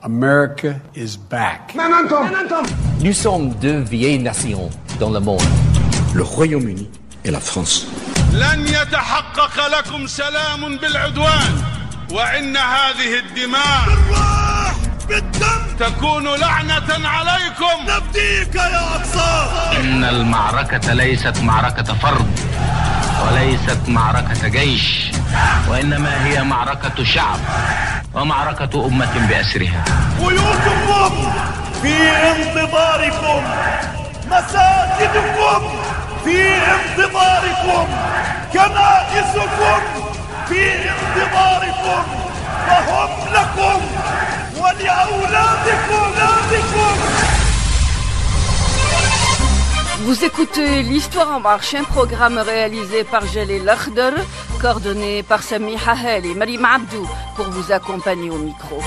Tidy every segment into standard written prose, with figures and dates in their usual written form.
America is back. Nous sommes deux vieilles nations dans le monde. Le Royaume-Uni et la France. لن يتحقق لكم سلام بالعدوان وإن هذه الدماء بالروح بالدم تكون لعنة عليكم نفديك يا أقصى. إن المعركة ليست معركة فرد وليست معركة جيش وإنما هي معركة شعب ومعركة أمة بأسرها. بيوتكم في انتظاركم، مساجدكم في انتظاركم، كنائسكم في انتظاركم، وهم لكم ولأولادكم. Vous écoutez l'Histoire en marche, un programme réalisé par Jalil Akhdar, coordonné par Sami Hahel et Marim Abdou pour vous accompagner au micro.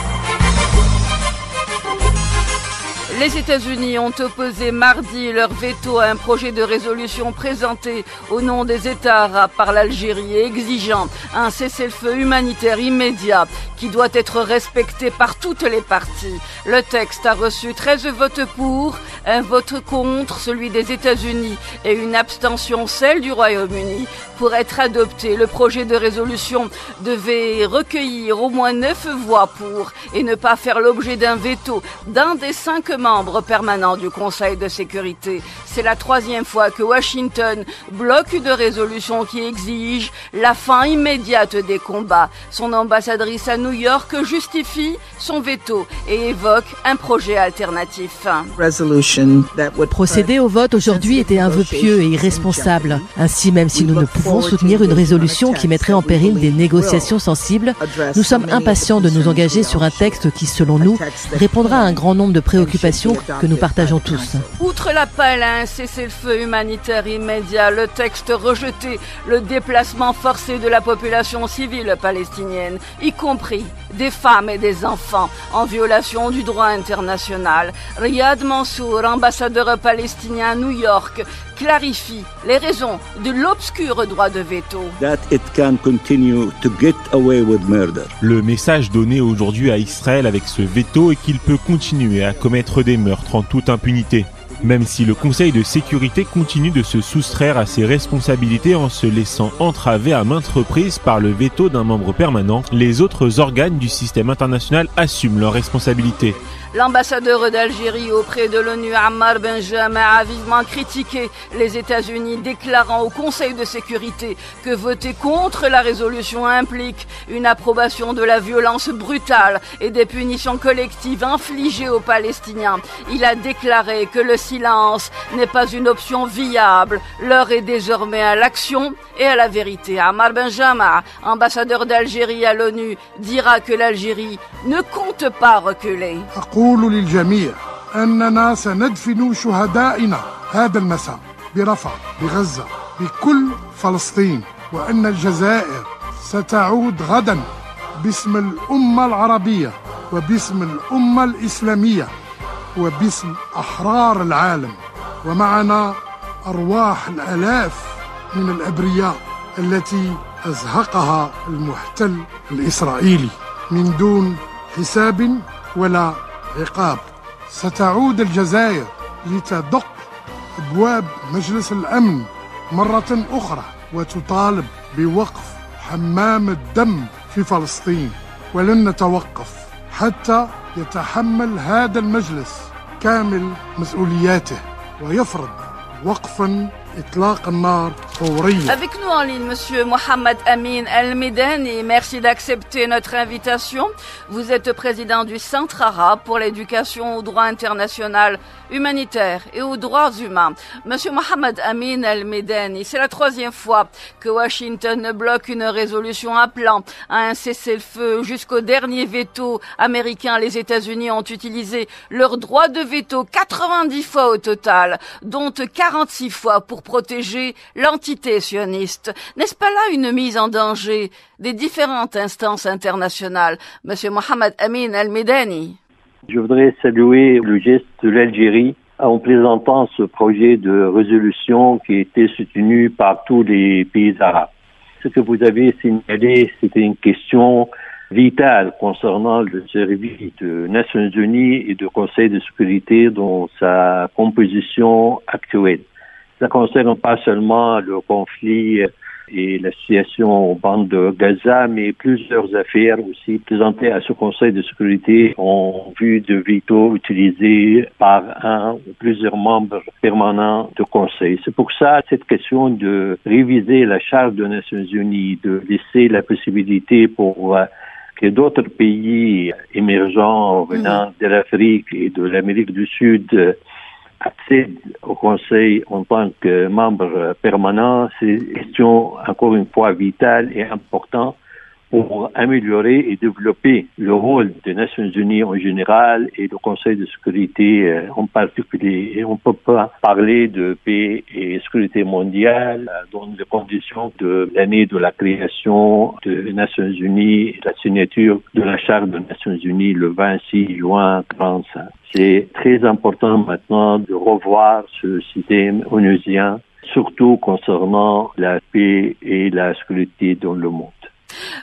Les États-Unis ont opposé mardi leur veto à un projet de résolution présenté au nom des États arabes par l'Algérie exigeant un cessez-le-feu humanitaire immédiat qui doit être respecté par toutes les parties. Le texte a reçu 13 votes pour, un vote contre, celui des États-Unis et une abstention, celle du Royaume-Uni. Pour être adopté, le projet de résolution devait recueillir au moins 9 voix pour et ne pas faire l'objet d'un veto d'un des 5 membres permanents du Conseil de sécurité. C'est la 3e fois que Washington bloque une résolution qui exige la fin immédiate des combats. Son ambassadrice à New York justifie son veto et évoque un projet alternatif. Procéder au vote aujourd'hui était un vœu pieux et irresponsable. Ainsi, même si nous ne pouvons soutenir une résolution qui mettrait en péril des négociations sensibles, nous sommes impatients de nous engager sur un texte qui, selon nous, répondra à un grand nombre de préoccupations que nous partageons tous. Outre l'appel à un cessez-le-feu humanitaire immédiat, le texte rejetait le déplacement forcé de la population civile palestinienne, y compris des femmes et des enfants, en violation du droit international. Riyad Mansour, ambassadeur palestinien à New York, clarifie les raisons de l'obscur droit de veto. Le message donné aujourd'hui à Israël avec ce veto est qu'il peut continuer à commettre des meurtres en toute impunité. Même si le Conseil de sécurité continue de se soustraire à ses responsabilités en se laissant entraver à maintes reprises par le veto d'un membre permanent, les autres organes du système international assument leurs responsabilités. L'ambassadeur d'Algérie auprès de l'ONU, Ammar Benjama, a vivement critiqué les États-Unis, déclarant au Conseil de sécurité que voter contre la résolution implique une approbation de la violence brutale et des punitions collectives infligées aux Palestiniens. Il a déclaré que le silence n'est pas une option viable. L'heure est désormais à l'action et à la vérité. Ammar Benjama, ambassadeur d'Algérie à l'ONU, dira que l'Algérie ne compte pas reculer. أقول للجميع أننا سندفن شهدائنا هذا المساء برفح بغزة بكل فلسطين وأن الجزائر ستعود غدا باسم الأمة العربية وباسم الأمة الإسلامية وباسم أحرار العالم ومعنا أرواح الآلاف من الأبرياء التي أزهقها المحتل الإسرائيلي من دون حساب ولا عقاب. ستعود الجزائر لتدق أبواب مجلس الأمن مرة أخرى وتطالب بوقف حمام الدم في فلسطين ولن نتوقف حتى يتحمل هذا المجلس كامل مسؤولياته ويفرض وقفا إطلاق النار فوريا. Avec nous en ligne, Monsieur Mohamed Amin El-Medani. Merci d'accepter notre invitation. Vous êtes président du Centre arabe pour l'éducation au droit international humanitaire et aux droits humains. Monsieur Mohamed Amin El-Medani, c'est la 3e fois que Washington bloque une résolution appelant à un cessez-le-feu. Jusqu'au dernier veto américain, les États-Unis ont utilisé leur droit de veto 90 fois au total, dont 46 fois pour protéger l'entité sioniste. N'est-ce pas là une mise en danger des différentes instances internationales? Monsieur Mohamed Amin El-Medani. Je voudrais saluer le geste de l'Algérie en présentant ce projet de résolution qui a été soutenu par tous les pays arabes. Ce que vous avez signalé, c'était une question vital concernant le service des Nations Unies et du Conseil de sécurité dans sa composition actuelle. Ça ne concerne pas seulement le conflit et la situation en bande de Gaza, mais plusieurs affaires aussi présentées à ce Conseil de sécurité en vue de veto utilisé par un ou plusieurs membres permanents du Conseil. C'est pour ça cette question de réviser la Charte des Nations Unies, de laisser la possibilité pour que d'autres pays émergents venant de l'Afrique et de l'Amérique du Sud accèdent au Conseil en tant que membre permanent, c'est une question encore une fois vitale et importante pour améliorer et développer le rôle des Nations Unies en général et du Conseil de sécurité en particulier. Et on ne peut pas parler de paix et sécurité mondiale dans les conditions de l'année de la création des Nations Unies et la signature de la Charte des Nations Unies le 26 juin 1945. C'est très important maintenant de revoir ce système onusien, surtout concernant la paix et la sécurité dans le monde.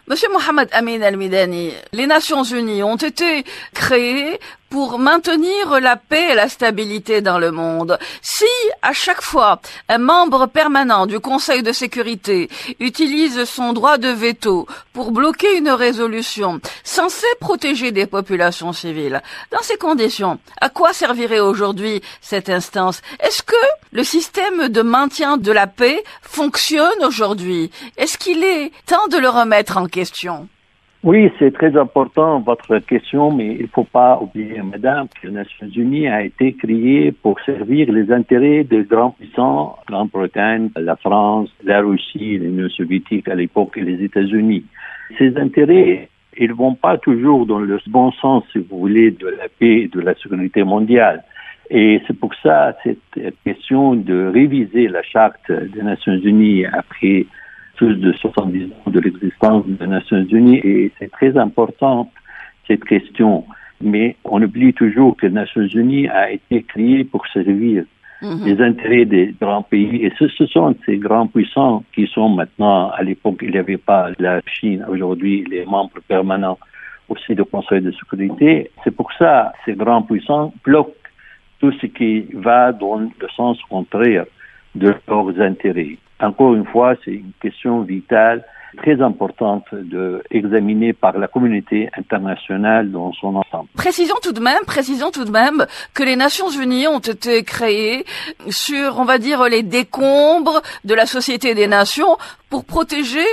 Monsieur Mohamed Amin Al-Midani, les Nations Unies ont été créées pour maintenir la paix et la stabilité dans le monde. Si, à chaque fois, un membre permanent du Conseil de sécurité utilise son droit de veto pour bloquer une résolution censée protéger des populations civiles, dans ces conditions, à quoi servirait aujourd'hui cette instance? Est-ce que le système de maintien de la paix fonctionne aujourd'hui? Est-ce qu'il est temps de le remettre en question? Oui, c'est très important votre question, mais il ne faut pas oublier, madame, que les Nations Unies a été créée pour servir les intérêts des grands puissants, la Grande-Bretagne, la France, la Russie, l'Union soviétique à l'époque et les États-Unis. Ces intérêts, ils ne vont pas toujours dans le bon sens, si vous voulez, de la paix et de la sécurité mondiale. Et c'est pour ça, cette question de réviser la Charte des Nations Unies après plus de 70 ans de l'existence des Nations Unies, et c'est très important, cette question. Mais on oublie toujours que les Nations Unies a été créées pour servir les intérêts des grands pays. Et ce sont ces grands puissants qui sont maintenant, à l'époque, il n'y avait pas la Chine, aujourd'hui, les membres permanents aussi du Conseil de sécurité. C'est pour ça que ces grands puissants bloquent tout ce qui va dans le sens contraire de leurs intérêts. Encore une fois, c'est une question vitale, très importante d'examiner par la communauté internationale dans son ensemble. Précisons tout de même que les Nations Unies ont été créées sur, on va dire, les décombres de la Société des Nations pour protéger,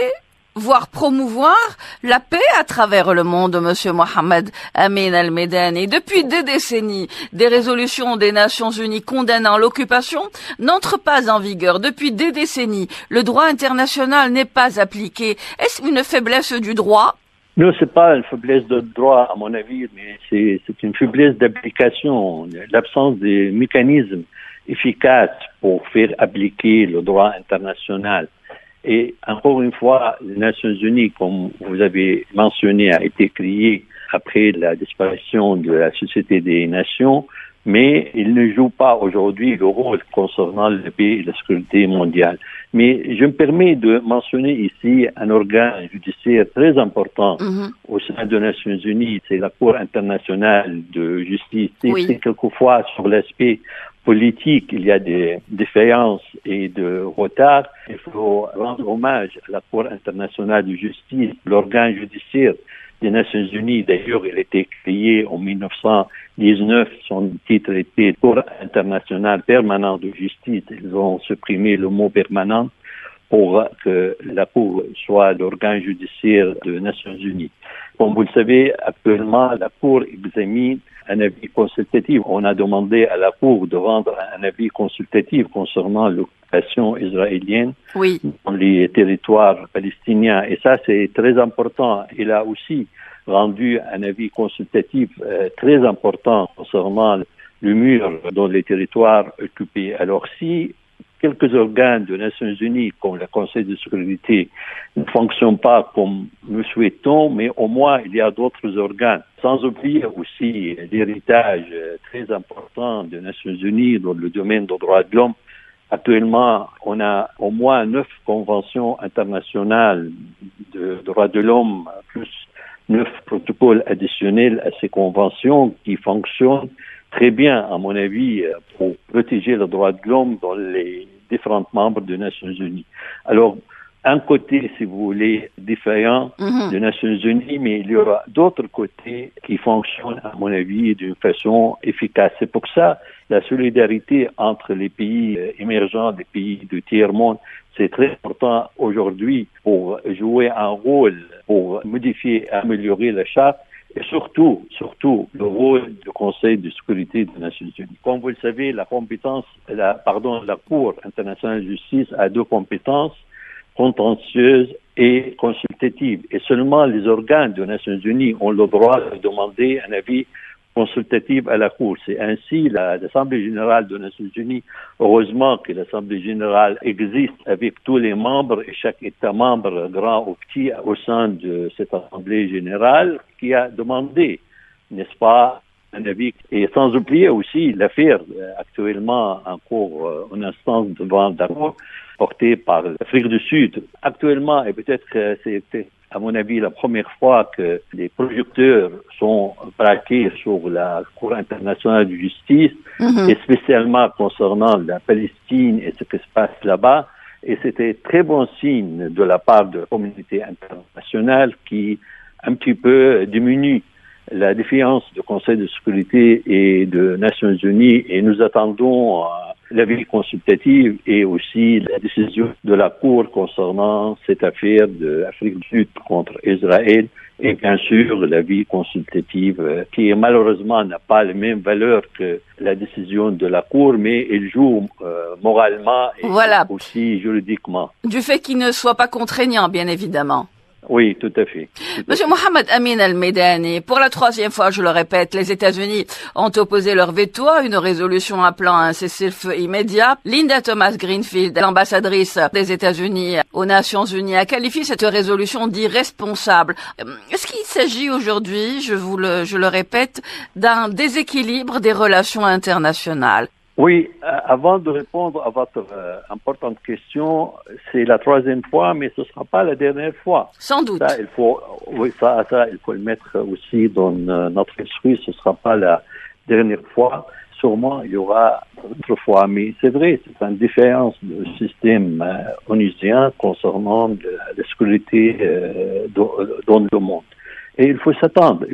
voire promouvoir la paix à travers le monde, monsieur Mohamed Amin Al-Midani. Depuis des décennies, des résolutions des Nations Unies condamnant l'occupation n'entrent pas en vigueur. Depuis des décennies, le droit international n'est pas appliqué. Est-ce une faiblesse du droit? Non, c'est pas une faiblesse de droit, à mon avis, mais c'est une faiblesse d'application, l'absence de mécanismes efficaces pour faire appliquer le droit international. Et encore une fois, les Nations Unies, comme vous avez mentionné, a été créée après la disparition de la Société des Nations, mais il ne joue pas aujourd'hui le rôle concernant la paix et la sécurité mondiale. Mais je me permets de mentionner ici un organe judiciaire très important au sein des Nations Unies, c'est la Cour internationale de justice. C'est quelquefois sur l'aspect politique, il y a des défaillances et de retard. Il faut rendre hommage à la Cour internationale de justice, l'organe judiciaire des Nations Unies. D'ailleurs, il a été créé en 1919. Son titre était Cour internationale permanente de justice. Ils ont supprimé le mot permanent pour que la Cour soit l'organe judiciaire des Nations Unies. Comme vous le savez, actuellement, la Cour examine un avis consultatif. On a demandé à la Cour de rendre un avis consultatif concernant l'occupation israélienne dans les territoires palestiniens. Et ça, c'est très important. Il a aussi rendu un avis consultatif très important concernant le mur dans les territoires occupés. Alors, si quelques organes des Nations Unies, comme le Conseil de sécurité, ne fonctionnent pas comme nous souhaitons, mais au moins il y a d'autres organes. Sans oublier aussi l'héritage très important des Nations Unies dans le domaine des droits de l'homme. Actuellement, on a au moins 9 conventions internationales de droits de l'homme, plus 9 protocoles additionnels à ces conventions qui fonctionnent très bien, à mon avis, pour protéger les droits de l'homme dans les différents membres des Nations Unies. Alors, un côté, si vous voulez, différent des Nations Unies, mais il y aura d'autres côtés qui fonctionnent, à mon avis, d'une façon efficace. C'est pour ça la solidarité entre les pays émergents, les pays du tiers-monde, c'est très important aujourd'hui pour jouer un rôle, pour modifier, améliorer la charte, et surtout, le rôle du Conseil de sécurité des Nations Unies. Comme vous le savez, la Cour internationale de justice a 2 compétences, contentieuse et consultative. Et seulement les organes des Nations Unies ont le droit de demander un avis consultatif à la Cour. C'est ainsi l'Assemblée générale des Nations Unies. Heureusement que l'Assemblée générale existe avec tous les membres et chaque État membre, grand ou petit, au sein de cette Assemblée générale qui a demandé, n'est-ce pas, un avis. Et sans oublier aussi l'affaire actuellement en cours, en instance devant la Cour, portée par l'Afrique du Sud. Actuellement, et peut-être que c'est, à mon avis, la première fois que les projecteurs sont braqués sur la Cour internationale de justice, et spécialement concernant la Palestine et ce qui se passe là-bas. Et c'était très bon signe de la part de la communauté internationale qui un petit peu diminue la défiance du Conseil de sécurité et des Nations Unies, et nous attendons l'avis consultatif et aussi la décision de la Cour concernant cette affaire de l'Afrique du Sud contre Israël, et bien sûr l'avis consultatif qui malheureusement n'a pas la même valeur que la décision de la Cour, mais il joue moralement et aussi juridiquement. Du fait qu'il ne soit pas contraignant, bien évidemment. Oui, tout à fait. Monsieur Mohamed Amin Al-Medani, pour la 3e fois, je le répète, les États-Unis ont opposé leur veto à une résolution appelant à un cessez-le-feu immédiat. Linda Thomas-Greenfield, l'ambassadrice des États-Unis aux Nations Unies, a qualifié cette résolution d'irresponsable. Est-ce qu'il s'agit aujourd'hui, je le répète, d'un déséquilibre des relations internationales? Oui, avant de répondre à votre importante question, c'est la 3e fois, mais ce ne sera pas la dernière fois. Sans doute. Ça, il faut le mettre aussi dans notre esprit. Ce ne sera pas la dernière fois. Sûrement, il y aura d'autres fois. Mais c'est vrai, c'est une différence du système onusien concernant la sécurité dans le monde. Et il faut s'attendre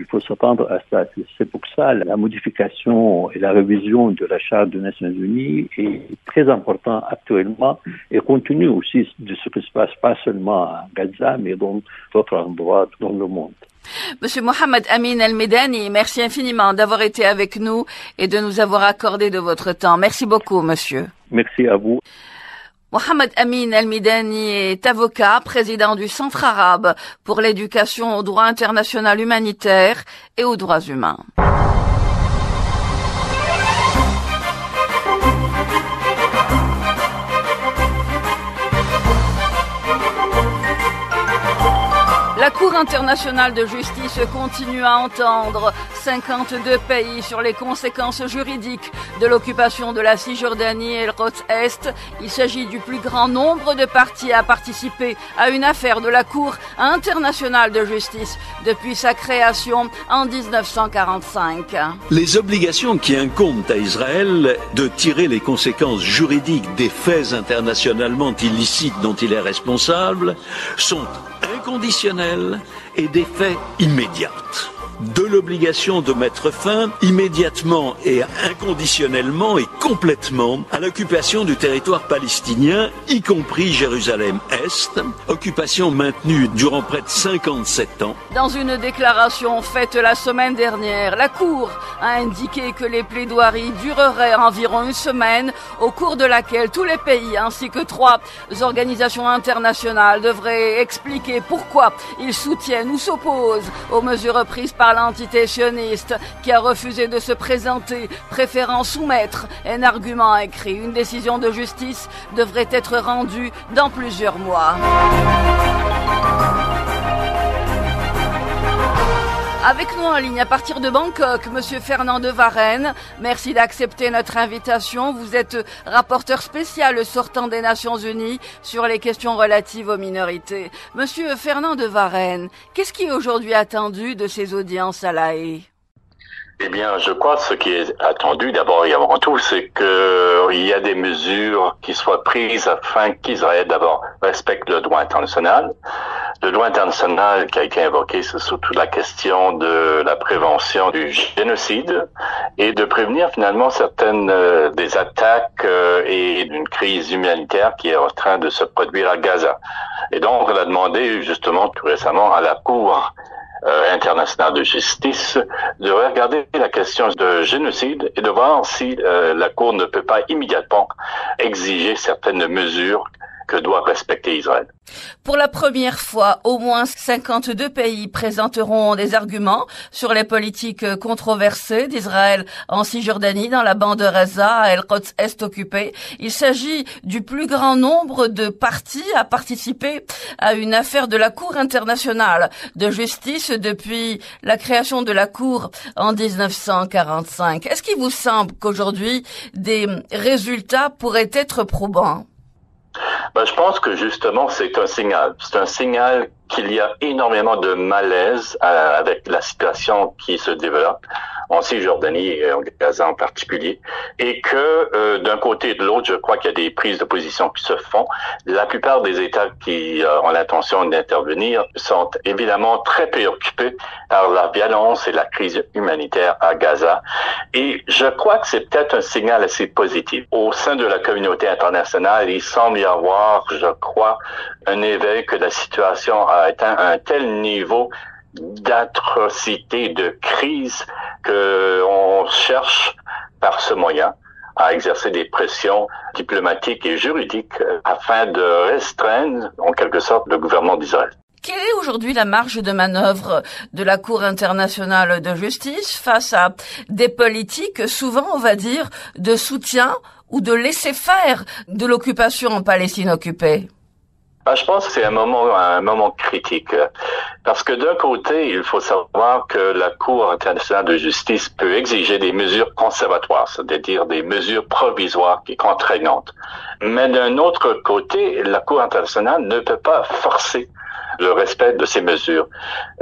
à ça. C'est pour ça la modification et la révision de la Charte des Nations Unies est très important actuellement et continue aussi de ce qui se passe pas seulement à Gaza, mais dans d'autres endroits dans le monde. Monsieur Mohamed Amin Al-Medani, merci infiniment d'avoir été avec nous et de nous avoir accordé de votre temps. Merci beaucoup, monsieur. Merci à vous. Mohamed Amin Al-Medani est avocat, président du Centre arabe pour l'éducation au droit international humanitaire et aux droits humains. La Cour internationale de justice continue à entendre 52 pays sur les conséquences juridiques de l'occupation de la Cisjordanie et le Rhodes-Est. Il s'agit du plus grand nombre de parties à participer à une affaire de la Cour internationale de justice depuis sa création en 1945. Les obligations qui incombent à Israël de tirer les conséquences juridiques des faits internationalement illicites dont il est responsable sont inconditionnelles et d'effet immédiat. De l'obligation de mettre fin immédiatement et inconditionnellement et complètement à l'occupation du territoire palestinien, y compris Jérusalem-Est, occupation maintenue durant près de 57 ans. Dans une déclaration faite la semaine dernière, la Cour a indiqué que les plaidoiries dureraient environ une semaine, au cours de laquelle tous les pays ainsi que 3 organisations internationales devraient expliquer pourquoi ils soutiennent ou s'opposent aux mesures prises par l'entité sioniste qui a refusé de se présenter, préférant soumettre un argument écrit. Une décision de justice devrait être rendue dans plusieurs mois. Avec nous en ligne à partir de Bangkok, Monsieur Fernand de Varenne. Merci d'accepter notre invitation. Vous êtes rapporteur spécial sortant des Nations Unies sur les questions relatives aux minorités. Monsieur Fernand de Varenne, qu'est-ce qui est aujourd'hui attendu de ces audiences à La Haye? Eh bien, je crois que ce qui est attendu d'abord et avant tout, c'est qu'il y a des mesures qui soient prises afin qu'Israël d'abord respecte le droit international. Le droit international qui a été invoqué, c'est surtout la question de la prévention du génocide et de prévenir finalement certaines des attaques et d'une crise humanitaire qui est en train de se produire à Gaza. Et donc, on a demandé justement tout récemment à la Cour internationale de justice de regarder la question de génocide et de voir si la Cour ne peut pas immédiatement exiger certaines mesures que doit respecter Israël. Pour la première fois, au moins 52 pays présenteront des arguments sur les politiques controversées d'Israël en Cisjordanie, dans la bande de Gaza, à El-Quds Est occupée. Il s'agit du plus grand nombre de parties à participer à une affaire de la Cour internationale de justice depuis la création de la Cour en 1945. Est-ce qu'il vous semble qu'aujourd'hui, des résultats pourraient être probants? Je pense que justement c'est un signal. C'est un signal qu'il y a énormément de malaise avec la situation qui se développe en Cisjordanie et en Gaza en particulier, et que d'un côté et de l'autre, je crois qu'il y a des prises de position qui se font. La plupart des États qui ont l'intention d'intervenir sont évidemment très préoccupés par la violence et la crise humanitaire à Gaza, et je crois que c'est peut-être un signal assez positif. Au sein de la communauté internationale, il semble y avoir, je crois, un éveil que la situation a atteint un tel niveau d'atrocité, de crise, qu'on cherche par ce moyen à exercer des pressions diplomatiques et juridiques afin de restreindre, en quelque sorte, le gouvernement d'Israël. Quelle est aujourd'hui la marge de manœuvre de la Cour internationale de justice face à des politiques, souvent, on va dire, de soutien ou de laisser-faire de l'occupation en Palestine occupée? Je pense que c'est un moment critique. Parce que d'un côté, il faut savoir que la Cour internationale de justice peut exiger des mesures conservatoires, c'est-à-dire des mesures provisoires et contraignantes. Mais d'un autre côté, la Cour internationale ne peut pas forcer le respect de ces mesures.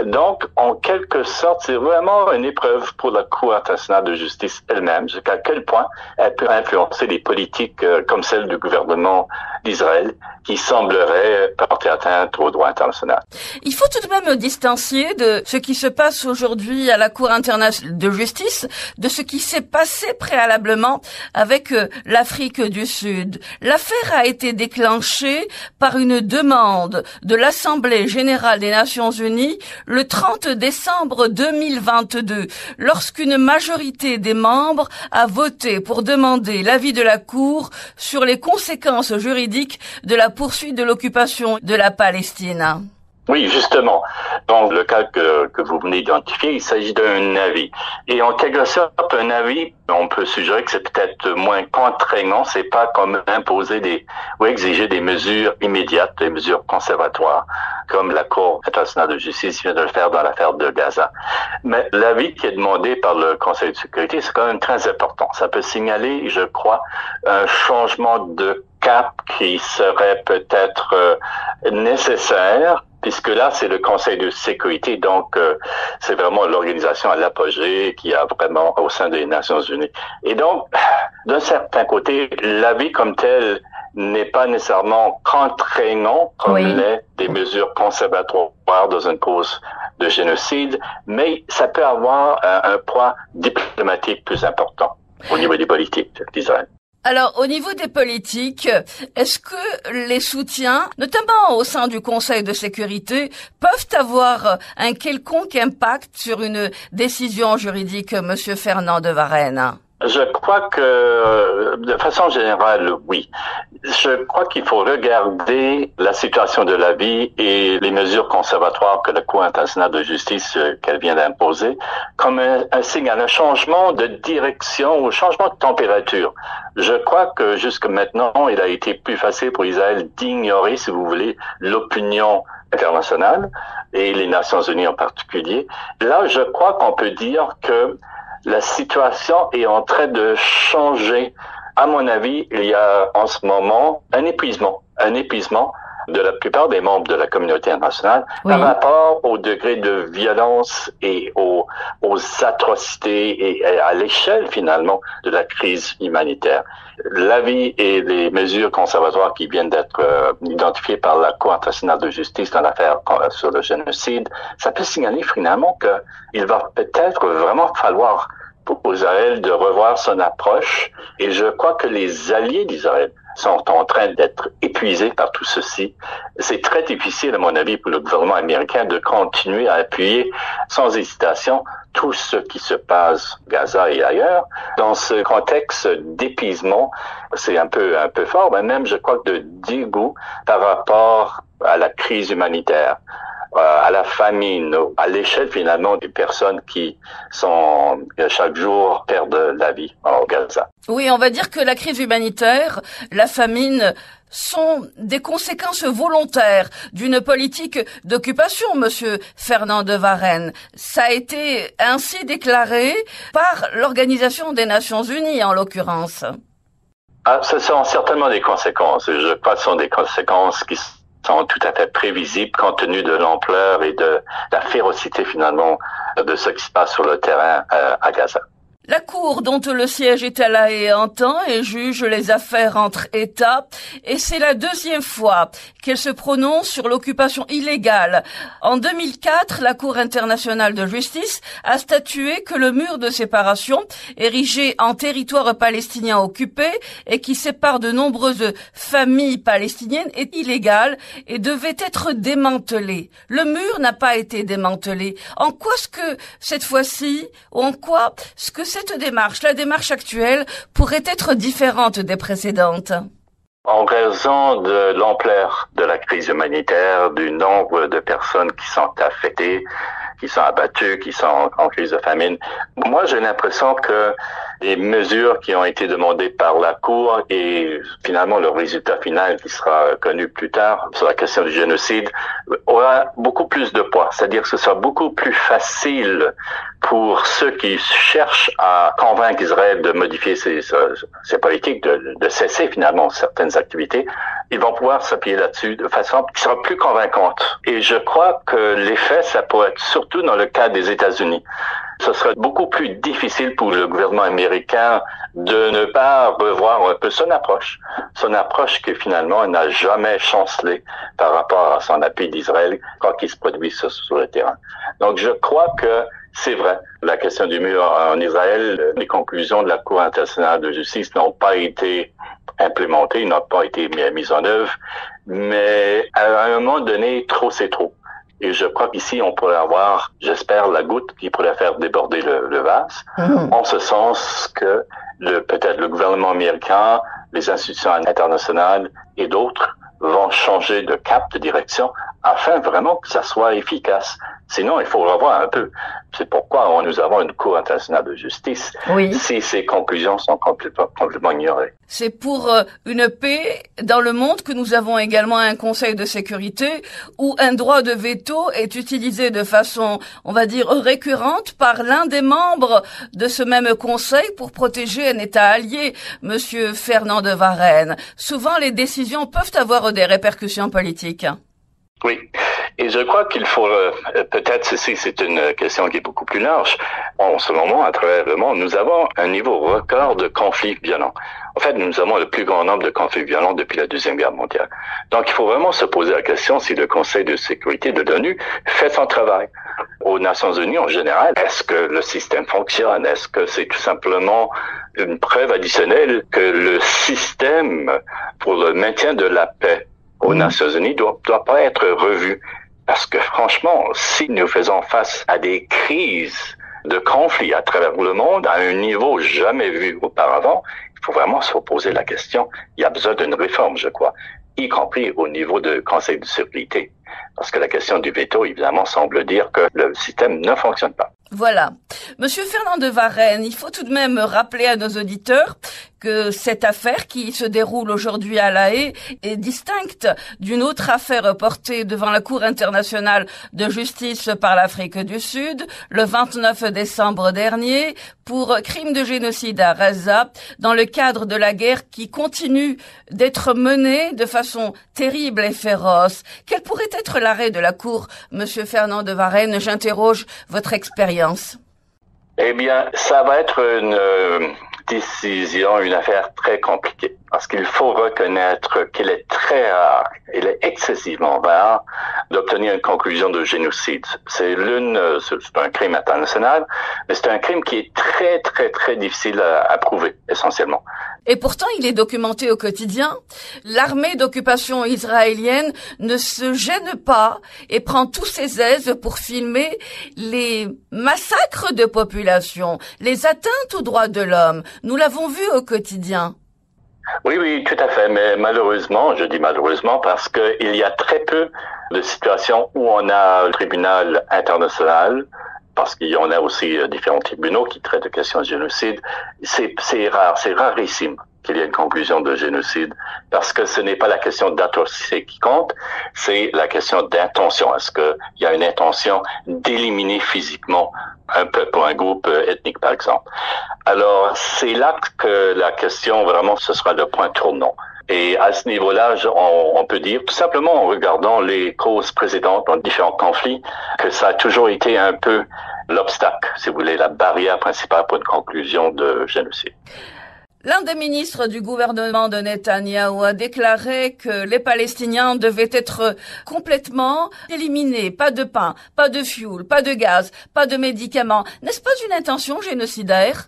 Donc, en quelque sorte, c'est vraiment une épreuve pour la Cour internationale de justice elle-même, jusqu'à quel point elle peut influencer les politiques comme celle du gouvernement d'Israël, qui semblerait porter atteinte au droit international. Il faut tout de même distancier de ce qui se passe aujourd'hui à la Cour internationale de justice de ce qui s'est passé préalablement avec l'Afrique du Sud. L'affaire a été déclenchée par une demande de l'Assemblée générale des Nations Unies le 30 décembre 2022, lorsqu'une majorité des membres a voté pour demander l'avis de la Cour sur les conséquences juridiques de la poursuite de l'occupation de la Palestine. Oui, justement. Dans le cas que vous venez d'identifier, il s'agit d'un avis. Et en quelque sorte, un avis, on peut suggérer que c'est peut-être moins contraignant. C'est pas comme imposer ou exiger des mesures immédiates, des mesures conservatoires, comme la Cour internationale de justice vient de le faire dans l'affaire de Gaza. Mais l'avis qui est demandé par le Conseil de sécurité, c'est quand même très important. Ça peut signaler, je crois, un changement de cap qui serait peut-être nécessaire, puisque là, c'est le Conseil de sécurité, donc c'est vraiment l'organisation à l'apogée qui a vraiment au sein des Nations Unies. Et donc, d'un certain côté, l'avis comme tel n'est pas nécessairement contraignant comme l'est des mesures conservatoires dans une cause de génocide, mais ça peut avoir un poids diplomatique plus important au niveau des politiques d'Israël. Alors, au niveau des politiques, est-ce que les soutiens, notamment au sein du Conseil de sécurité, peuvent avoir un quelconque impact sur une décision juridique, Monsieur Fernand de Varenne? Je crois que, de façon générale, oui. Je crois qu'il faut regarder la situation de la vie et les mesures conservatoires que la Cour internationale de justice qu'elle vient d'imposer comme un signal, un changement de direction ou changement de température. Je crois que jusque maintenant, il a été plus facile pour Israël d'ignorer, si vous voulez, l'opinion internationale et les Nations Unies en particulier. Là, je crois qu'on peut dire que la situation est en train de changer. À mon avis, il y a en ce moment un épuisement de la plupart des membres de la communauté internationale par rapport au degré de violence et aux atrocités et à l'échelle finalement de la crise humanitaire. L'avis et les mesures conservatoires qui viennent d'être identifiées par la Cour internationale de justice dans l'affaire sur le génocide, ça peut signaler finalement qu'il va peut-être vraiment falloir pour Israël de revoir son approche, et je crois que les alliés d'Israël sont en train d'être épuisés par tout ceci. C'est très difficile, à mon avis, pour le gouvernement américain de continuer à appuyer sans hésitation tout ce qui se passe à Gaza et ailleurs. Dans ce contexte d'épuisement, c'est un peu fort, mais même, je crois, de dégoût par rapport à la crise humanitaire, à la famine, à l'échelle finalement des personnes qui sont chaque jour perdent la vie au Gaza. Oui, on va dire que la crise humanitaire, la famine sont des conséquences volontaires d'une politique d'occupation, Monsieur Fernand de Varenne. Ça a été ainsi déclaré par l'Organisation des Nations Unies, en l'occurrence. Ce sont certainement des conséquences. Je crois que ce sont des conséquences qui sont tout à fait prévisibles compte tenu de l'ampleur et de la férocité finalement de ce qui se passe sur le terrain à Gaza. La Cour, dont le siège est à La Haye, entend et juge les affaires entre États, et c'est la deuxième fois qu'elle se prononce sur l'occupation illégale. En 2004, la Cour internationale de justice a statué que le mur de séparation, érigé en territoire palestinien occupé et qui sépare de nombreuses familles palestiniennes, est illégal et devait être démantelé. Le mur n'a pas été démantelé. En quoi est-ce que, cette fois-ci, ou en quoi est-ce que cette démarche, la démarche actuelle, pourrait être différente des précédentes? En raison de l'ampleur de la crise humanitaire, du nombre de personnes qui sont affectées, qui sont abattues, qui sont en crise de famine, moi j'ai l'impression que les mesures qui ont été demandées par la Cour et finalement le résultat final qui sera connu plus tard sur la question du génocide aura beaucoup plus de poids. C'est-à-dire que ce sera beaucoup plus facile pour ceux qui cherchent à convaincre Israël de modifier ses politiques, de cesser finalement certaines activités. Ils vont pouvoir s'appuyer là-dessus de façon qui sera plus convaincante. Et je crois que l'effet, ça pourrait être surtout dans le cas des États-Unis. Ce serait beaucoup plus difficile pour le gouvernement américain de ne pas revoir un peu son approche que finalement n'a jamais chancelé par rapport à son appui d'Israël quand il se produit sur le terrain. Donc je crois que c'est vrai, la question du mur en Israël, les conclusions de la Cour internationale de justice n'ont pas été implémentées, n'ont pas été mises en œuvre, mais à un moment donné, trop c'est trop. Et je crois qu'ici, on pourrait avoir, j'espère, la goutte qui pourrait faire déborder le vase, en ce sens que peut-être le gouvernement américain, les institutions internationales et d'autres vont changer de cap, de direction, afin vraiment que ça soit efficace. Sinon, il faut revoir un peu. C'est pourquoi nous avons une Cour internationale de justice si ces conclusions sont complètement ignorées. C'est pour une paix dans le monde que nous avons également un Conseil de sécurité où un droit de veto est utilisé de façon, on va dire, récurrente par l'un des membres de ce même Conseil pour protéger un État allié, Monsieur Fernand de Varenne. Souvent, les décisions peuvent avoir des répercussions politiques. Oui, et je crois qu'il faut peut-être ceci, c'est une question qui est beaucoup plus large. En ce moment, à travers le monde, nous avons un niveau record de conflits violents. En fait, nous avons le plus grand nombre de conflits violents depuis la Deuxième Guerre mondiale. Donc, il faut vraiment se poser la question si le Conseil de sécurité de l'ONU fait son travail. Aux Nations Unies, en général, est-ce que le système fonctionne? Est-ce que c'est tout simplement une preuve additionnelle que le système pour le maintien de la paix aux Nations Unies doit pas être revu. Parce que franchement, si nous faisons face à des crises de conflits à travers le monde à un niveau jamais vu auparavant, il faut vraiment se poser la question. Il y a besoin d'une réforme, je crois, y compris au niveau du Conseil de sécurité. parce que la question du veto, évidemment, semble dire que le système ne fonctionne pas. Voilà. Monsieur Fernand de Varenne, il faut tout de même rappeler à nos auditeurs que cette affaire qui se déroule aujourd'hui à La Haye est distincte d'une autre affaire portée devant la Cour internationale de justice par l'Afrique du Sud le 29 décembre dernier pour crime de génocide à Gaza dans le cadre de la guerre qui continue d'être menée de façon terrible et féroce. Quel pourrait être l'arrêt de la Cour, Monsieur Fernand de Varenne? J'interroge votre expérience. Eh bien, ça va être une décision, une affaire très compliquée, parce qu'il faut reconnaître qu'il est très rare, il est excessivement rare d'obtenir une conclusion de génocide. C'est un crime international, mais c'est un crime qui est très, très, très difficile à prouver, essentiellement. Et pourtant, il est documenté au quotidien. L'armée d'occupation israélienne ne se gêne pas et prend tous ses aises pour filmer les massacres de population, les atteintes aux droits de l'homme. Nous l'avons vu au quotidien. Oui, tout à fait. Mais malheureusement, je dis malheureusement parce qu'il y a très peu de situations où on a un tribunal international, parce qu'il y en a aussi différents tribunaux qui traitent de questions de génocide. C'est rare, c'est rarissime qu'il y ait une conclusion de génocide, parce que ce n'est pas la question d'atrocité qui compte, c'est la question d'intention. Est-ce qu'il y a une intention d'éliminer physiquement un peuple ou un groupe ethnique, par exemple? Alors, c'est là que la question, vraiment, ce sera le point tournant. Et à ce niveau-là, on peut dire, tout simplement en regardant les causes précédentes dans différents conflits, que ça a toujours été un peu l'obstacle, si vous voulez, la barrière principale pour une conclusion de génocide. L'un des ministres du gouvernement de Netanyahou a déclaré que les Palestiniens devaient être complètement éliminés. Pas de pain, pas de fioul, pas de gaz, pas de médicaments. N'est-ce pas une intention génocidaire?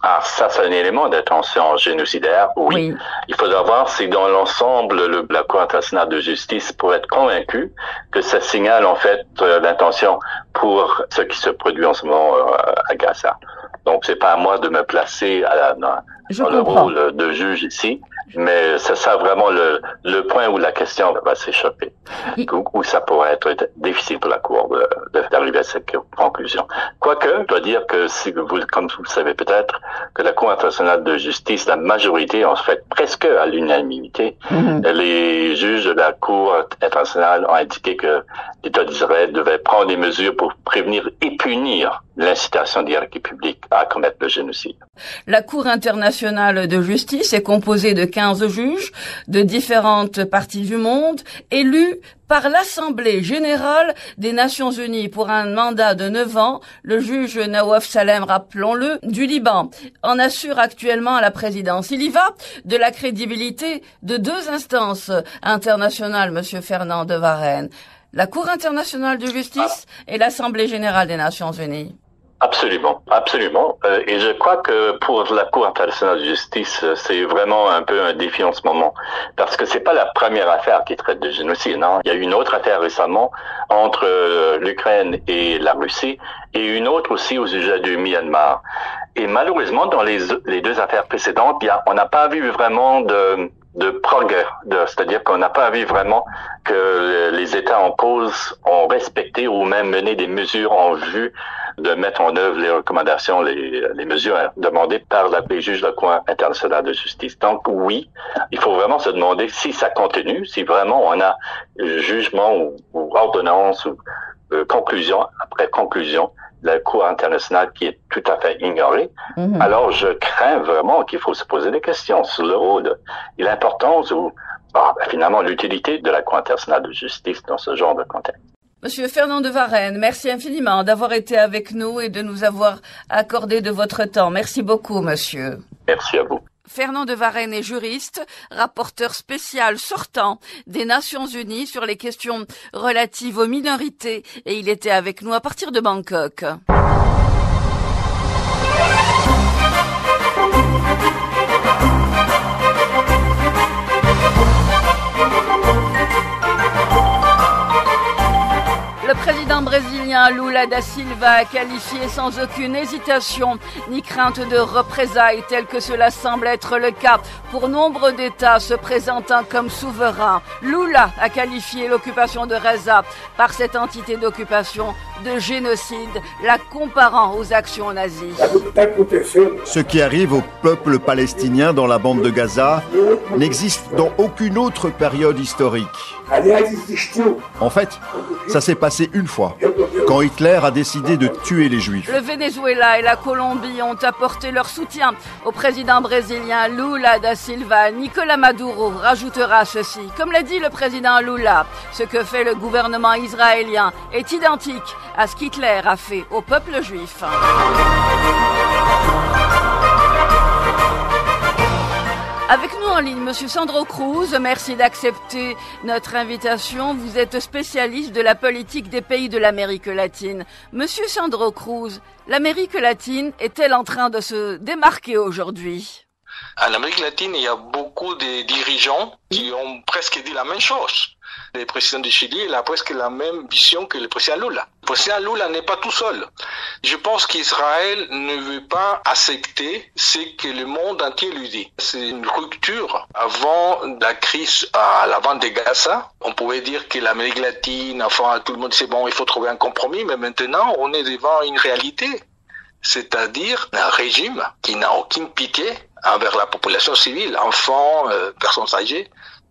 Ah, ça, c'est un élément d'intention génocidaire, oui. Il faudra voir si dans l'ensemble, la Cour internationale de justice pourrait être convaincue que ça signale en fait l'intention pour ce qui se produit en ce moment à Gaza. Donc, c'est pas à moi de me placer dans le rôle de juge ici, mais c'est ça vraiment le point où la question va s'échapper, où ça pourrait être difficile pour la Cour d'arriver à cette conclusion. Quoique, je dois dire que, comme vous le savez peut-être, que la Cour internationale de justice, la majorité, en fait, presque à l'unanimité, les juges de la Cour internationale ont indiqué que l'État d'Israël devait prendre des mesures pour prévenir et punir l'incitation d'hierarchie publique à commettre le génocide. La Cour internationale de justice est composée de 15 juges de différentes parties du monde, élus par l'Assemblée générale des Nations unies pour un mandat de 9 ans. Le juge Nawaf Salem, rappelons-le, du Liban, en assure actuellement la présidence. Il y va de la crédibilité de deux instances internationales, Monsieur Fernand de Varenne. La Cour internationale de justice et l'Assemblée générale des Nations unies. Absolument, absolument. Et je crois que pour la Cour internationale de justice, c'est vraiment un peu un défi en ce moment, parce que c'est pas la première affaire qui traite de génocide. Non, il y a eu une autre affaire récemment entre l'Ukraine et la Russie, et une autre aussi au sujet du Myanmar. Et malheureusement, dans les deux affaires précédentes, on n'a pas vu vraiment de progrès, c'est-à-dire qu'on n'a pas vu vraiment que les États en cause ont respecté ou même mené des mesures en vue de mettre en œuvre les recommandations, les mesures demandées par les juges de la Cour internationale de justice. Donc oui, il faut vraiment se demander si ça continue, si vraiment on a jugement ou ordonnance ou conclusion après conclusion de la Cour internationale qui est tout à fait ignorée. Alors je crains vraiment qu'il faut se poser des questions sur le rôle et l'importance ou finalement l'utilité de la Cour internationale de justice dans ce genre de contexte. Monsieur Fernand de Varenne, merci infiniment d'avoir été avec nous et de nous avoir accordé de votre temps. Merci beaucoup, monsieur. Merci à vous. Fernand de Varenne est juriste, rapporteur spécial sortant des Nations Unies sur les questions relatives aux minorités et il était avec nous à partir de Bangkok. Le président brésilien président Lula da Silva a qualifié sans aucune hésitation ni crainte de représailles tel que cela semble être le cas pour nombre d'États se présentant comme souverains. Lula a qualifié l'occupation de Reza par cette entité d'occupation de génocide, la comparant aux actions nazies. Ce qui arrive au peuple palestinien dans la bande de Gaza n'existe dans aucune autre période historique. En fait, ça s'est passé une fois, quand Hitler a décidé de tuer les Juifs. Le Venezuela et la Colombie ont apporté leur soutien au président brésilien Lula da Silva. Nicolas Maduro rajoutera ceci. Comme l'a dit le président Lula, ce que fait le gouvernement israélien est identique à ce qu'Hitler a fait au peuple juif. Avec nous en ligne, Monsieur Sandro Cruz, merci d'accepter notre invitation. Vous êtes spécialiste de la politique des pays de l'Amérique latine. Monsieur Sandro Cruz, l'Amérique latine est-elle en train de se démarquer aujourd'hui ? En Amérique latine, il y a beaucoup de dirigeants qui ont presque dit la même chose. Le président du Chili, il a presque la même vision que le président Lula. Le président Lula n'est pas tout seul. Je pense qu'Israël ne veut pas accepter ce que le monde entier lui dit. C'est une rupture. Avant la crise à la bande de Gaza, on pouvait dire que l'Amérique latine, enfin tout le monde disait bon, il faut trouver un compromis, mais maintenant on est devant une réalité. C'est-à-dire un régime qui n'a aucune pitié envers la population civile, enfants, personnes âgées.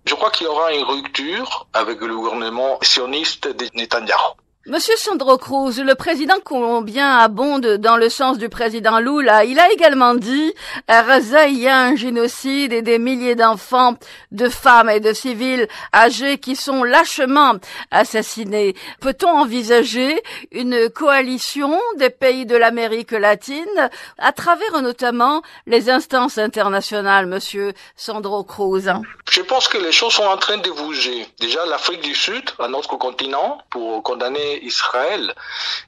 Je crois qu'il y aura une rupture avec le gouvernement sioniste de Netanyahou. Monsieur Sandro Cruz, le président colombien abonde dans le sens du président Lula. Il a également dit à Gaza, il y a un génocide et des milliers d'enfants, de femmes et de civils âgés qui sont lâchement assassinés. Peut-on envisager une coalition des pays de l'Amérique latine à travers notamment les instances internationales, monsieur Sandro Cruz? Je pense que les choses sont en train de bouger. Déjà, l'Afrique du Sud, à notre continent, pour condamner Israël.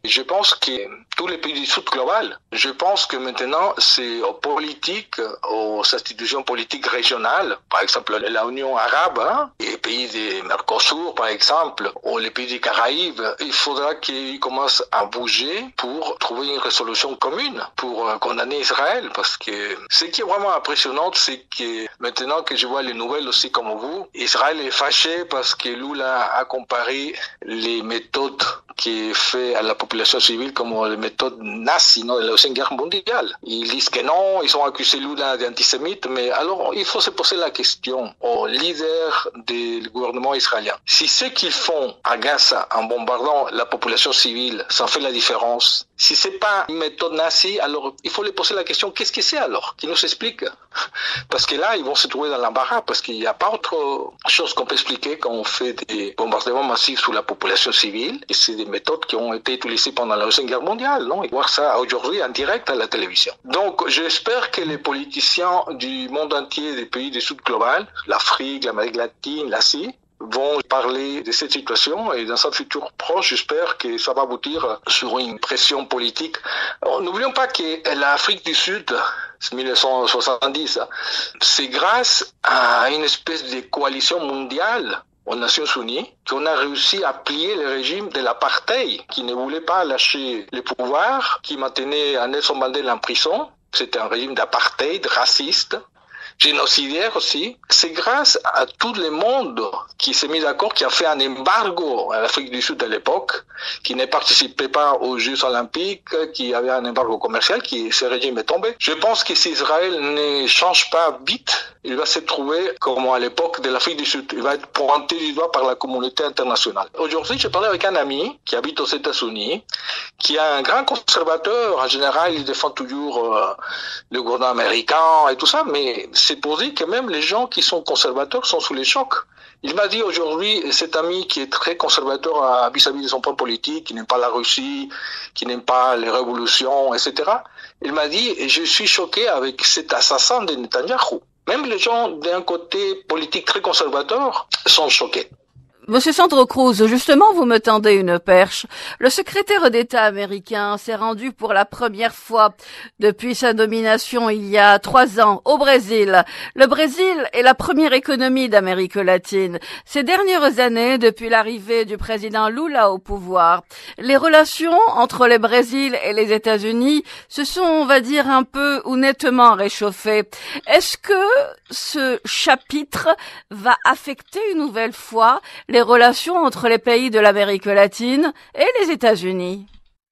Je pense que tous les pays du Sud global, je pense que maintenant c'est aux politiques, aux institutions politiques régionales, par exemple la Union arabe, les pays du Mercosur par exemple, ou les pays des Caraïbes, il faudra qu'ils commencent à bouger pour trouver une résolution commune pour condamner Israël, parce que ce qui est vraiment impressionnant, c'est que maintenant que je vois les nouvelles aussi comme vous, Israël est fâché parce que Lula a comparé les méthodes qui est fait à la population civile comme les méthodes nazies de la Deuxième Guerre mondiale. Ils disent que non, ils ont accusé Lula d'antisémite, mais alors il faut se poser la question aux leaders du gouvernement israélien. Si ce qu'ils font à Gaza en bombardant la population civile, ça fait la différence. Si c'est pas une méthode nazie, alors il faut les poser la question, qu'est-ce que c'est alors? Qui nous explique? Parce que là, ils vont se trouver dans l'embarras, parce qu'il n'y a pas autre chose qu'on peut expliquer quand on fait des bombardements massifs sur la population civile. Et c'est des méthodes qui ont été utilisées pendant la Deuxième Guerre mondiale, non? Et voir ça aujourd'hui en direct à la télévision. Donc, j'espère que les politiciens du monde entier, des pays du Sud global, l'Afrique, l'Amérique latine, l'Asie, vont parler de cette situation et dans un futur proche, j'espère que ça va aboutir sur une pression politique. N'oublions pas que l'Afrique du Sud, 1970, c'est grâce à une espèce de coalition mondiale aux Nations Unies qu'on a réussi à plier le régime de l'apartheid qui ne voulait pas lâcher le pouvoir, qui maintenait Nelson Mandela en prison. C'était un régime d'apartheid raciste, génocidaire aussi. C'est grâce à tout le monde qui s'est mis d'accord, qui a fait un embargo à l'Afrique du Sud à l'époque, qui ne participait pas aux Jeux Olympiques, qui avait un embargo commercial, ce régime est tombé. Je pense que si Israël ne change pas vite, il va se trouver comme à l'époque de l'Afrique du Sud. Il va être pointé du doigt par la communauté internationale. Aujourd'hui, j'ai parlé avec un ami qui habite aux États-Unis, qui est un grand conservateur. En général, il défend toujours le gouvernement américain et tout ça, mais c'est pour dire que même les gens qui sont conservateurs sont sous les chocs. Il m'a dit aujourd'hui, cet ami qui est très conservateur vis-à-vis de son point politique, qui n'aime pas la Russie, qui n'aime pas les révolutions, etc. Il m'a dit, je suis choqué avec cet assassin de Netanyahou. Même les gens d'un côté politique très conservateur sont choqués. Monsieur Sandro Cruz, justement, vous me tendez une perche. Le secrétaire d'État américain s'est rendu pour la première fois depuis sa nomination il y a 3 ans au Brésil. Le Brésil est la première économie d'Amérique latine. Ces dernières années, depuis l'arrivée du président Lula au pouvoir, les relations entre le Brésil et les États-Unis se sont, on va dire, un peu ou nettement réchauffées. Est-ce que ce chapitre va affecter une nouvelle fois les relations entre les pays de l'Amérique latine et les États-Unis?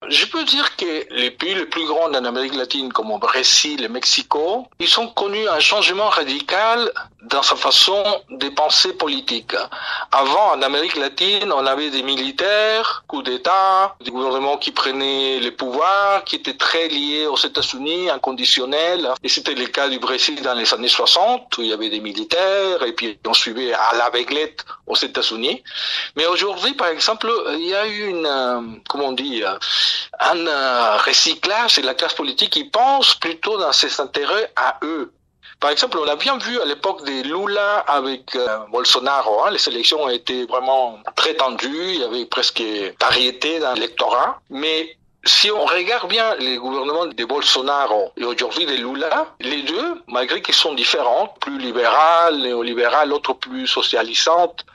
Je peux dire que les pays les plus grands en Amérique latine, comme au Brésil et Mexico, ils ont connu un changement radical dans sa façon de penser politique. Avant, en Amérique latine, on avait des militaires, coups d'État, des gouvernements qui prenaient les pouvoirs, qui étaient très liés aux États-Unis, inconditionnels. Et c'était le cas du Brésil dans les années 60, où il y avait des militaires, et puis on suivait à l'aveuglette aux États-Unis. Mais aujourd'hui, par exemple, il y a eu un recyclage de la classe politique qui pense plutôt dans ses intérêts à eux. Par exemple, on a bien vu à l'époque de Lula avec Bolsonaro, les élections ont été vraiment très tendues, il y avait presque variété dans l'électorat, mais si on regarde bien les gouvernements de Bolsonaro et aujourd'hui de Lula, les deux, malgré qu'ils sont différents, plus libérales, néolibérales, l'autre plus socialisantes,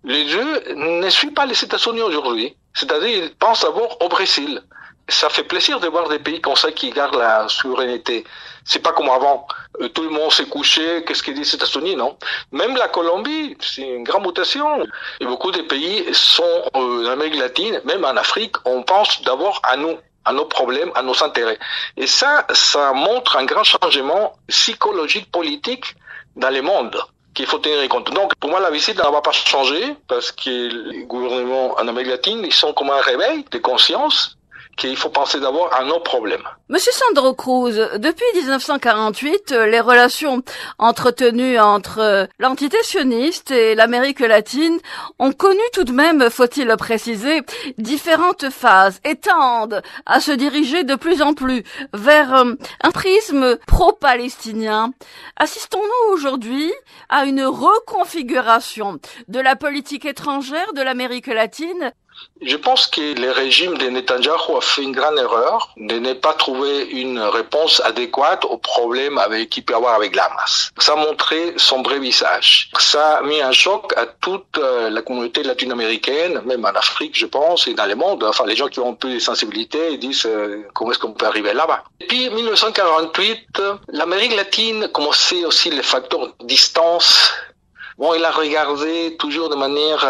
les deux ne suivent pas les États-Unis aujourd'hui. C'est-à-dire, ils pensent d'abord au Brésil. Ça fait plaisir de voir des pays comme ça qui gardent la souveraineté. C'est pas comme avant. Tout le monde s'est couché, qu'est-ce qu'ils disent les États-Unis, non? Même la Colombie, c'est une grande mutation. Et beaucoup de pays sont en Amérique latine, même en Afrique, on pense d'abord à nous, à nos problèmes, à nos intérêts. Et ça montre un grand changement psychologique, politique dans le monde qu'il faut tenir compte. Donc, pour moi, la visite ne va pas changer parce que les gouvernements en Amérique latine, ils sont comme un réveil de conscience qu'il faut penser d'abord à nos problèmes. Monsieur Sandro Cruz, depuis 1948, les relations entretenues entre l'entité sioniste et l'Amérique latine ont connu tout de même, faut-il le préciser, différentes phases et tendent à se diriger de plus en plus vers un prisme pro-palestinien. Assistons-nous aujourd'hui à une reconfiguration de la politique étrangère de l'Amérique latine? Je pense que le régime de Netanyahou a fait une grande erreur de ne pas trouver une réponse adéquate aux problèmes qu'il peut avoir avec l'Hamas. Ça a montré son vrai visage. Ça a mis un choc à toute la communauté latino-américaine, même en Afrique, je pense, et dans le monde. Enfin, les gens qui ont un peu de sensibilité disent comment est-ce qu'on peut arriver là-bas. Et puis, 1948, l'Amérique latine commençait aussi les facteurs distance. Bon, il a regardé toujours de manière,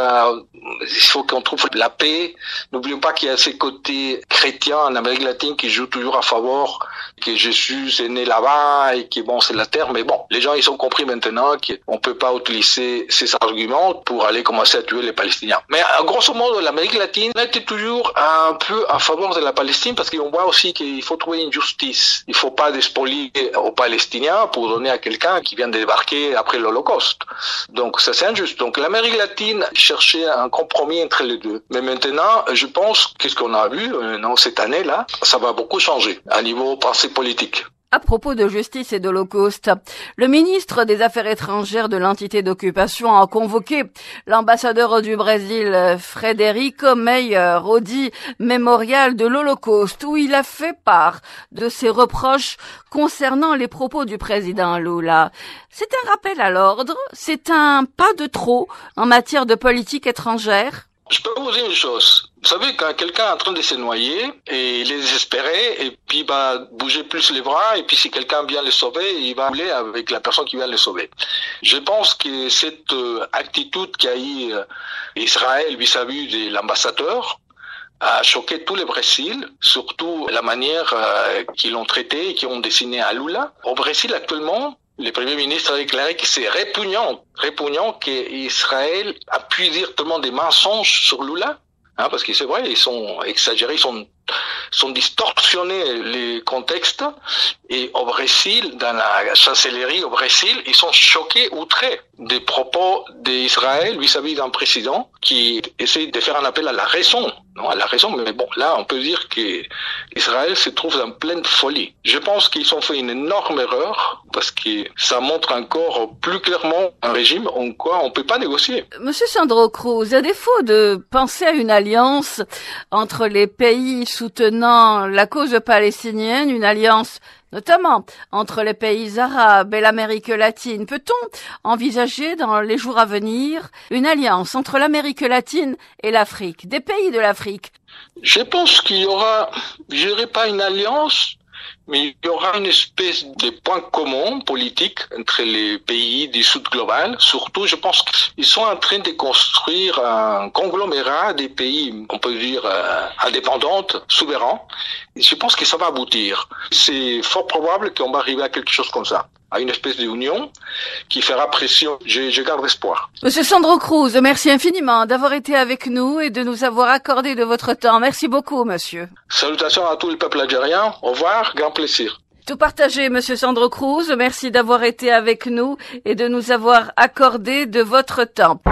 il faut qu'on trouve la paix. N'oublions pas qu'il y a ces côtés chrétiens en Amérique latine qui jouent toujours à favor, que Jésus est né là-bas et que bon, c'est la terre. Mais bon, les gens, ils ont compris maintenant qu'on peut pas utiliser ces arguments pour aller commencer à tuer les Palestiniens. Mais grosso modo, l'Amérique latine était toujours un peu à favor de la Palestine parce qu'on voit aussi qu'il faut trouver une justice. Il faut pas despolier aux Palestiniens pour donner à quelqu'un qui vient de débarquer après l'Holocauste. Donc ça c'est injuste. Donc l'Amérique latine cherchait un compromis entre les deux. Mais maintenant, je pense qu'est-ce qu'on a vu cette année-là, ça va beaucoup changer à niveau pensée politique. À propos de justice et d'Holocauste, le ministre des Affaires étrangères de l'entité d'occupation a convoqué l'ambassadeur du Brésil, Frederico Meyer, au dit mémorial de l'Holocauste, où il a fait part de ses reproches concernant les propos du président Lula. C'est un rappel à l'ordre, c'est un pas de trop en matière de politique étrangère. Je peux vous dire une chose. Vous savez, quand quelqu'un est en train de se noyer, et il est désespéré, et puis il va bouger plus les bras, et puis si quelqu'un vient le sauver, il va rouler avec la personne qui vient le sauver. Je pense que cette attitude qu'a eu Israël vis-à-vis de l'ambassadeur a choqué tout le Brésil, surtout la manière qu'ils l'ont traité et qu'ils ont dessiné à Lula. Au Brésil, actuellement, le Premier ministre a déclaré que c'est répugnant qu'Israël appuie directement des mensonges sur Lula, parce que c'est vrai, ils sont exagérés, ils sont sont distorsionnés les contextes. Et au Brésil, dans la chancellerie au Brésil, ils sont choqués, outrés des propos d'Israël vis-à-vis d'un président qui essaie de faire un appel à la raison. Non, à la raison, mais bon, là, on peut dire qu'Israël se trouve en pleine folie. Je pense qu'ils ont fait une énorme erreur parce que ça montre encore plus clairement un régime en quoi on peut pas négocier. Monsieur Sandro Cruz, à défaut de penser à une alliance entre les pays soutenant la cause palestinienne, une alliance notamment entre les pays arabes et l'Amérique latine, peut-on envisager dans les jours à venir une alliance entre l'Amérique latine et l'Afrique, des pays de l'Afrique? Je pense qu'il y aura, je dirais pas une alliance, mais il y aura une espèce de point commun politique entre les pays du Sud global. Surtout, je pense qu'ils sont en train de construire un conglomérat des pays, on peut dire, indépendants, souverains. Et je pense que ça va aboutir. C'est fort probable qu'on va arriver à quelque chose comme ça, à une espèce d'union qui fera pression. Je garde espoir. Monsieur Sandro Cruz, merci infiniment d'avoir été avec nous et de nous avoir accordé de votre temps. Merci beaucoup, monsieur. Salutations à tout le peuple algérien. Au revoir, grand plaisir. Tout partagé, monsieur Sandro Cruz. Merci d'avoir été avec nous et de nous avoir accordé de votre temps.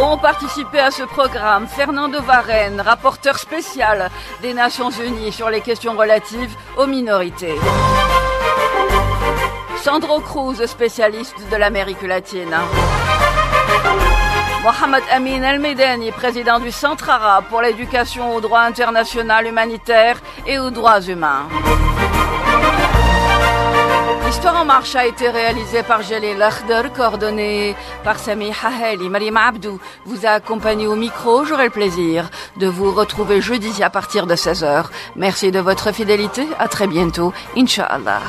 Ont participé à ce programme Fernando Varenne, rapporteur spécial des Nations Unies sur les questions relatives aux minorités. Sandro Cruz, spécialiste de l'Amérique latine. Mohamed Amin El-Medani, président du Centre arabe pour l'éducation au droit international humanitaire et aux droits humains. L'Histoire en marche a été réalisée par Jalil Lakhdar, coordonnée par Sami Haheli. Maryam Abdou vous a accompagné au micro. J'aurai le plaisir de vous retrouver jeudi à partir de 16h. Merci de votre fidélité. À très bientôt. Inch'Allah.